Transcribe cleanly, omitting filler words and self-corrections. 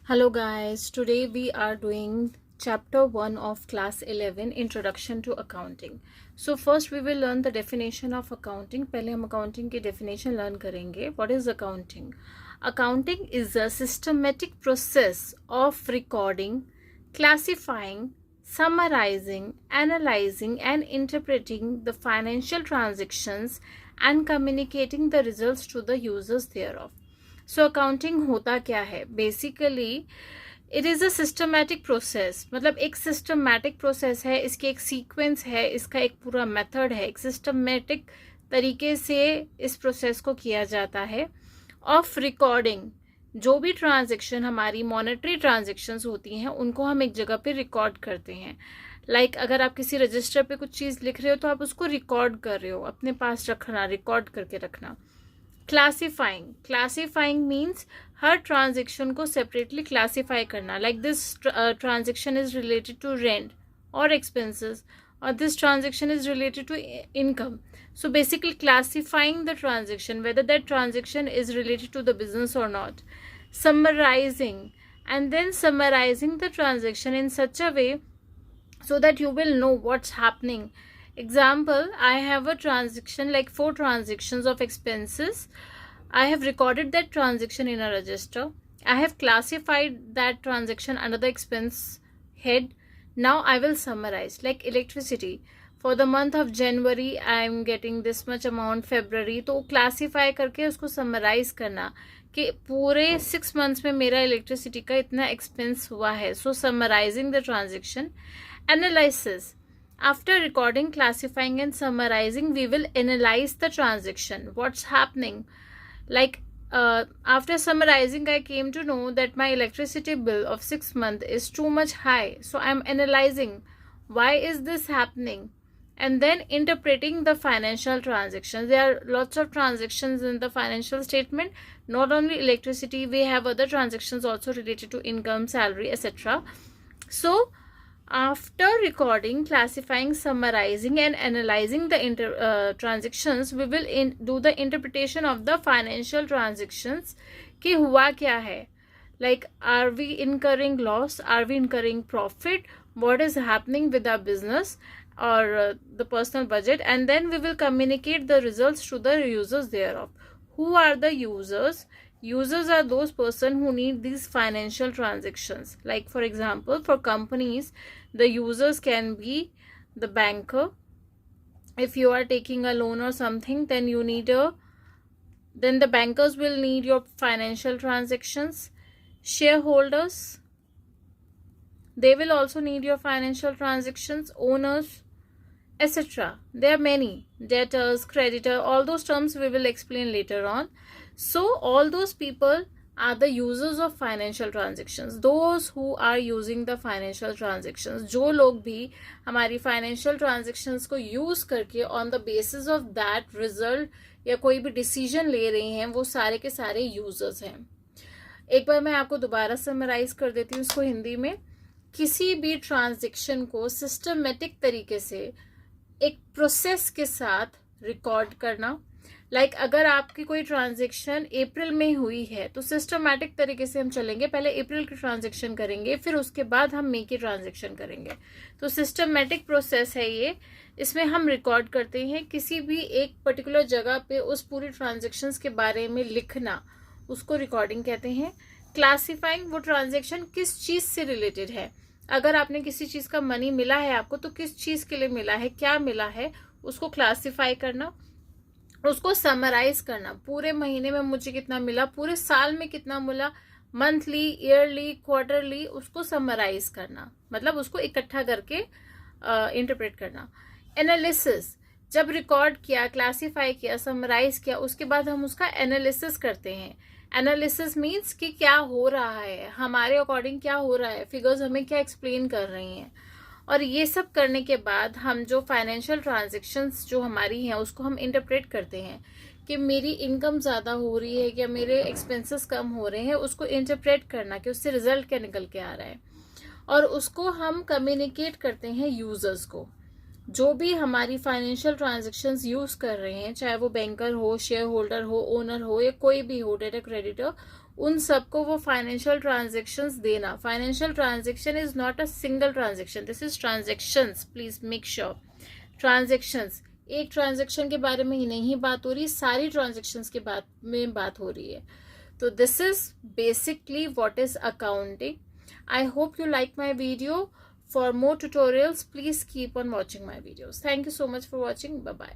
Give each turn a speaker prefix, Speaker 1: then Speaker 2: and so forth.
Speaker 1: Hello guys, today we are doing chapter 1 of class 11 Introduction to Accounting. So first we will learn the definition of accounting. पहले हम accounting की definition learn करेंगे. What is accounting? Accounting is a systematic process of recording, classifying, summarizing, analyzing and interpreting the financial transactions and communicating the results to the users thereof. So accounting होता क्या है? Basically it is a systematic process, मतलब एक systematic process है, इसकी एक sequence है, इसका एक पूरा मेथड है, एक सिस्टमैटिक तरीके से इस प्रोसेस को किया जाता है ऑफ रिकॉर्डिंग. जो भी ट्रांजेक्शन हमारी मॉनेटरी ट्रांजेक्शन्स होती हैं उनको हम एक जगह पे रिकॉर्ड करते हैं. लाइक अगर आप किसी रजिस्टर पे कुछ चीज़ लिख रहे हो तो आप उसको रिकॉर्ड कर रहे हो, अपने पास रखना, रिकॉर्ड करके रखना. क्लासीफाइंग मीन्स हर ट्रांजेक्शन को सेपरेटली क्लासीफाई करना. Like this transaction is related to rent और एक्सपेंसेस और this transaction is related to income. So basically classifying the transaction, whether that transaction is related to the business or not. Summarizing, and then summarizing the transaction in such a way so that you will know what's happening. Example, I have a transaction like 4 transactions of expenses. I have recorded that transaction in a register. I have classified that transaction under the expense head. Now I will summarize. Like electricity, for the month of January I am getting this much amount, February, तो classify करके उसको summarise करना कि पूरे 6 months में मेरा electricity का इतना एक्सपेंस हुआ है. So summarising the transaction. Analysis, after recording, classifying and summarizing, we will analyze the transaction, what's happening. Like after summarizing, I came to know that my electricity bill of 6 months is too much high, so I'm analyzing why is this happening, and then interpreting the financial transactions. There are lots of transactions in the financial statement, not only electricity, we have other transactions also related to income, salary, etc. So after recording, classifying, summarizing and analyzing the transactions, we will do the interpretation of the financial transactions कि हुआ क्या है. Like, are we incurring loss, are we incurring profit, what is happening with our business or the personal budget, and then we will communicate the results to the users thereof. Who are the users? Users are those person who need these financial transactions. Like for example, for companies, the users can be the banker. If you are taking a loan or something, then then the bankers will need your financial transactions. Shareholders, they will also need your financial transactions. Owners, etc. There are many. Debtors, creditor, all those terms we will explain later on. So all those people are the users of financial transactions, those who are using the financial transactions. जो लोग भी हमारी financial transactions को use करके on the basis of that result या कोई भी decision ले रहे हैं, वो सारे के सारे users हैं. एक बार मैं आपको दोबारा समराइज कर देती हूँ इसको हिंदी में. किसी भी ट्रांजेक्शन को सिस्टमेटिक तरीके से एक प्रोसेस के साथ रिकॉर्ड करना. लाइक अगर आपकी कोई ट्रांजेक्शन अप्रैल में हुई है तो सिस्टमैटिक तरीके से हम चलेंगे, पहले अप्रैल की ट्रांजेक्शन करेंगे, फिर उसके बाद हम मई की ट्रांजेक्शन करेंगे. तो सिस्टमैटिक प्रोसेस है ये. इसमें हम रिकॉर्ड करते हैं किसी भी एक पर्टिकुलर जगह पे उस पूरी ट्रांजेक्शन्स के बारे में लिखना, उसको रिकॉर्डिंग कहते हैं. क्लासीफाइंग, वो ट्रांजेक्शन किस चीज़ से रिलेटेड है. अगर आपने किसी चीज़ का मनी मिला है आपको, तो किस चीज़ के लिए मिला है, क्या मिला है, उसको क्लासीफाई करना. उसको समराइज करना, पूरे महीने में मुझे कितना मिला, पूरे साल में कितना मिला, मंथली, ईयरली, क्वार्टरली, उसको समराइज करना, मतलब उसको इकट्ठा करके इंटरप्रेट करना. एनालिसिस, जब रिकॉर्ड किया, क्लासीफाई किया, समराइज किया, उसके बाद हम उसका एनालिसिस करते हैं. एनालिसिस मीन्स कि क्या हो रहा है, हमारे अकॉर्डिंग क्या हो रहा है, फिगर्स हमें क्या एक्सप्लेन कर रही हैं. और ये सब करने के बाद हम जो फाइनेंशियल ट्रांजेक्शन्स जो हमारी हैं उसको हम इंटरप्रेट करते हैं कि मेरी इनकम ज़्यादा हो रही है या मेरे एक्सपेंसेस कम हो रहे हैं, उसको इंटरप्रेट करना कि उससे रिजल्ट क्या निकल के आ रहा है. और उसको हम कम्युनिकेट करते हैं यूज़र्स को. जो भी हमारी फाइनेंशियल ट्रांजेक्शन्स यूज़ कर रहे हैं, चाहे वो बैंकर हो, शेयर होल्डर हो, ओनर हो या कोई भी हो, डेटर क्रेडिटर, उन सबको वो फाइनेंशियल ट्रांजेक्शन्स देना. Financial transaction is not a single transaction, this is transactions. Please make sure transactions, एक ट्रांजेक्शन के बारे में ही नहीं बात हो रही, सारी ट्रांजेक्शन्स के बात हो रही है. तो this is basically what is accounting. I hope you like my video. For more tutorials, please keep on watching my videos. Thank you so much for watching. Bye bye.